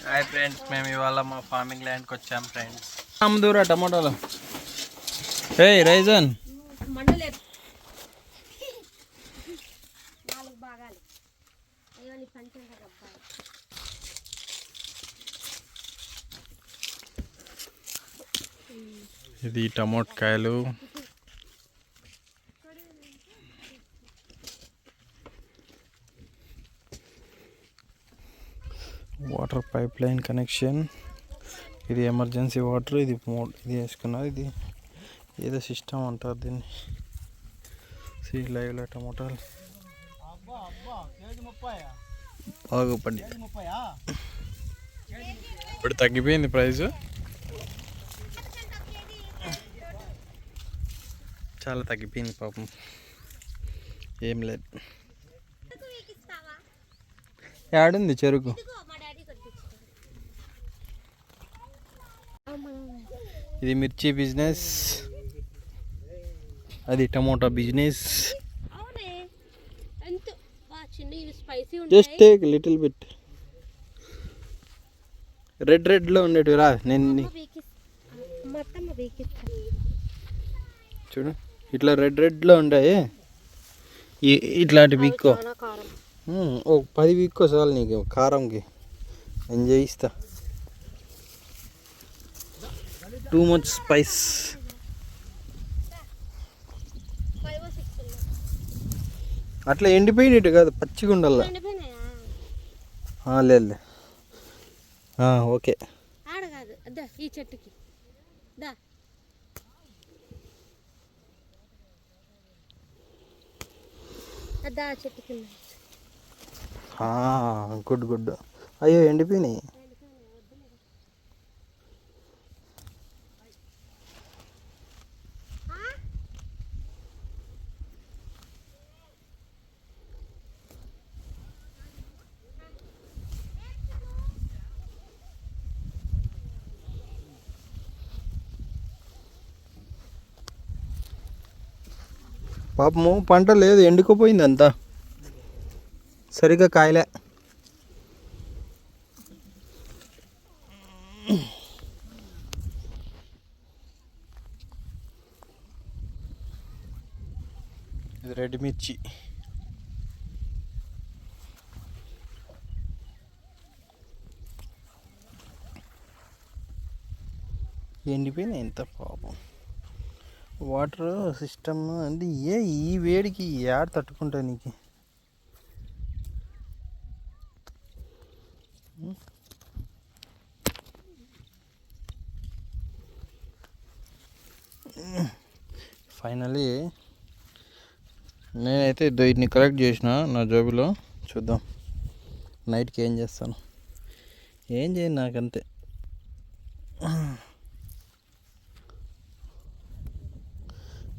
Hi friends, మేము ఇవాళ మా ఫార్మింగ్ ల్యాండ్కి వచ్చాం ఫ్రెండ్స్. అమ్ముదూరా టమాటాలు. హే రైజన్, ఇది టమోటాకాయలు. Water pipe line connection. ఇది ఎమర్జెన్సీ వాటర్. ఇది వేసుకున్నారు. ఇది ఏదో సిస్టమ్ అంటారు దీన్ని. సీడ్ లైవ్లో టమోటాలు బాగా పడి ఇప్పుడు తగ్గిపోయింది ప్రైస్. చాలా తగ్గిపోయింది పాపం. ఏం లేదు. యాడుంది చెరుకు? ఇది మిర్చి బిజినెస్, అది tomato business. Just take little bit. Red లో ఉండేటివి రా. నేను చూడు, ఇట్లా రెడ్ లో ఉంటాయి. ఇట్లాంటి వీక్కో, ఓ 10 వీక్కో చాలు నీకు కారంకి. నేను చేయిస్తా. Too much spice. అట్లా ఎండిపోయినట్టు కాదు, పచ్చిగా ఉండాల. లేదు, ఓకే. ఈ చెట్టుకి గుడ్ గుడ్. అయ్యో ఎండిపోయినాయి. పాపము పంట లేదు, ఎండుకుపోయింది అంతా. సరిగ్గా కాయలే. ఇది రెడ్ మిర్చి. ఎండిపోయినాయి ఎంత పాపం. వాటర్ సిస్టమ్ అంటే ఈ వేడికి ఏడ తట్టుకుంటా నీకు. ఫైనలీ నేనైతే వీటిని కలెక్ట్ చేసిన నా జోబులో. చూద్దాం నైట్కి ఏం చేస్తాను. ఏం చేయను, నాకంతే.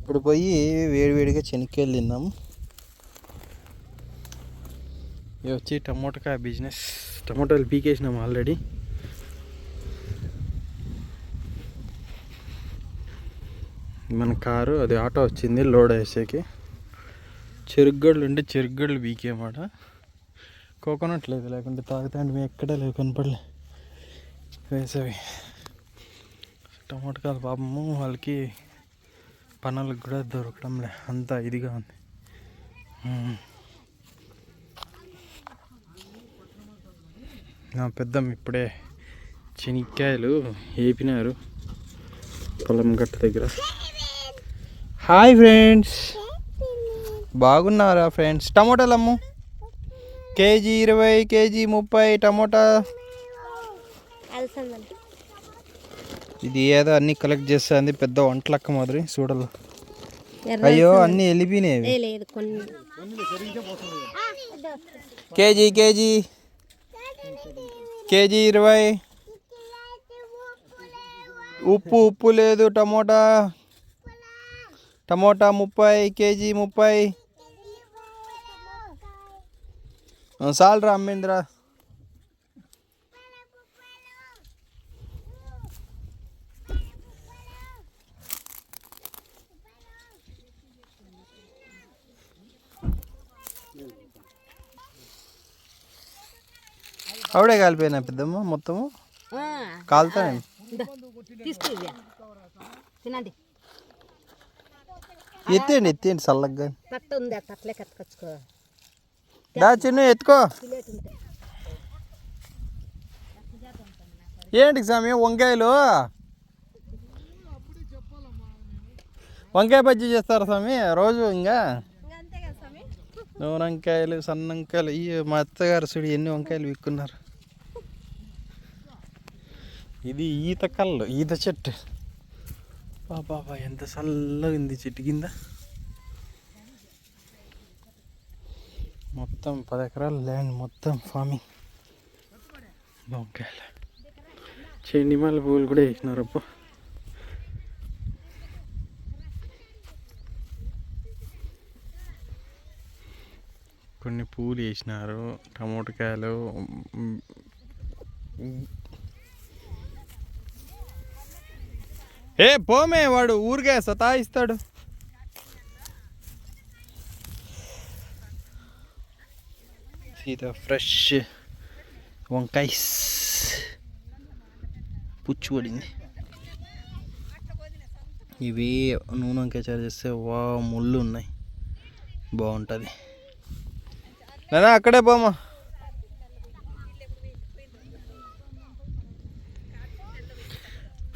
ఇప్పుడు పోయి వేడివేడిగా శనక్కాయలు తిందాం. ఇవి వచ్చి టమోటాకాయ బిజినెస్. టమోటాలు పీకేసినాం ఆల్రెడీ. మన కారు అది ఆటో వచ్చింది లోడ్ వేసేకి. చెరుగ్గడ్లు ఉంటే చెరుగ్గడ్లు పీకేమాట. కోకోనట్ లేదు, లేకుంటే తాగుతాంటే మేము ఎక్కడా లేవు, కనపడలే వేసేవి. టమోటాకాయలు పాపము వాళ్ళకి పనులకు కూడా దొరకడంలే, అంతా ఇదిగా ఉంది. నా పెద్దమ్మ ఇప్పుడే శనక్కాయలు వేపినారు పొలం గట్ట దగ్గర. హాయ్ ఫ్రెండ్స్, బాగున్నారా ఫ్రెండ్స్? టమోటాలు అమ్ము. KG 20, KG 30 tomato. ఇది ఏదో అన్నీ కలెక్ట్ చేస్తుంది, పెద్ద వంటలక్క మాదిరి చూడాలి. అయ్యో అన్నీ వెళ్ళిపోయినాయి. కేజీ 20. ఉప్పు లేదు. Tomato 30, KG 30. సాల్రా అమ్మేంద్రా. ఆవిడే కాలిపోయినా పెద్దమ్మ మొత్తము కాలుతా తీసుకు తినండి. ఎత్తేయండి చల్లగా తట్ట ఉంది ఆ తట్లే కట్టుకొచ్చుకో. దా చిన్న ఎత్తుకో. ఏంటి స్వామి వంకాయలు వంకాయ బజ్జీ చేస్తారా స్వామి రోజు? ఇంకా నూనె వంకాయలు సన్న వంకాయలు ఇవి మా అత్తగారు చూడు ఎన్ని వంకాయలు విక్కున్నారు. ఇది ఈత కళ్ళు ఈత చెట్టు. బాబా ఎంత చల్లగా ఉంది చెట్టు కింద. మొత్తం 10 ఎకరాల ల్యాండ్ మొత్తం ఫార్మింగ్. వంకాయలు చెండిమల్ల పువ్వులు కూడా వేసినారు. అబ్బా కొన్ని పూలు వేసినారు. టమోటాకాయలు పోమే వాడు ఊరికే సతాయిస్తాడు. సీత ఫ్రెష్ వంకాయ పుచ్చు పడింది. ఇవి నూనె వంకాయ చారు చేస్తే ముళ్ళు ఉన్నాయి, బాగుంటుంది. లేదా అక్కడే పోమా.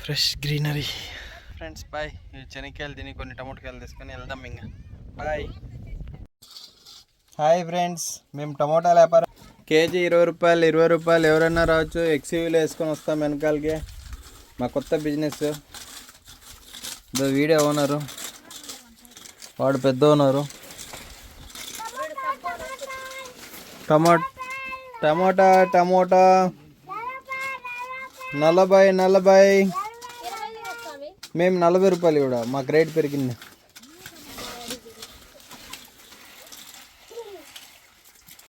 Fresh greenery. Friends boy. శనక్కాయలు తిని కొన్ని టమోటాకాయలు తీసుకొని వెళ్దాం ఇంకా. బాయ్. హాయ్ ఫ్రెండ్స్, మేము టమోటాలు వ్యాపారం కేజీ 20 రూపాయలు 20 రూపాయలు. ఎవరైనా రావచ్చు. ఎక్స్యూవీలో వేసుకొని వస్తాం వెనకాలకి. మా కొత్త బిజినెస్. వీడియో ఓనరు వాడు పెద్ద ఓనరు. టమోటా 40 మేము 40 రూపాయలు కూడా. మాకు రేట్ పెరిగింది.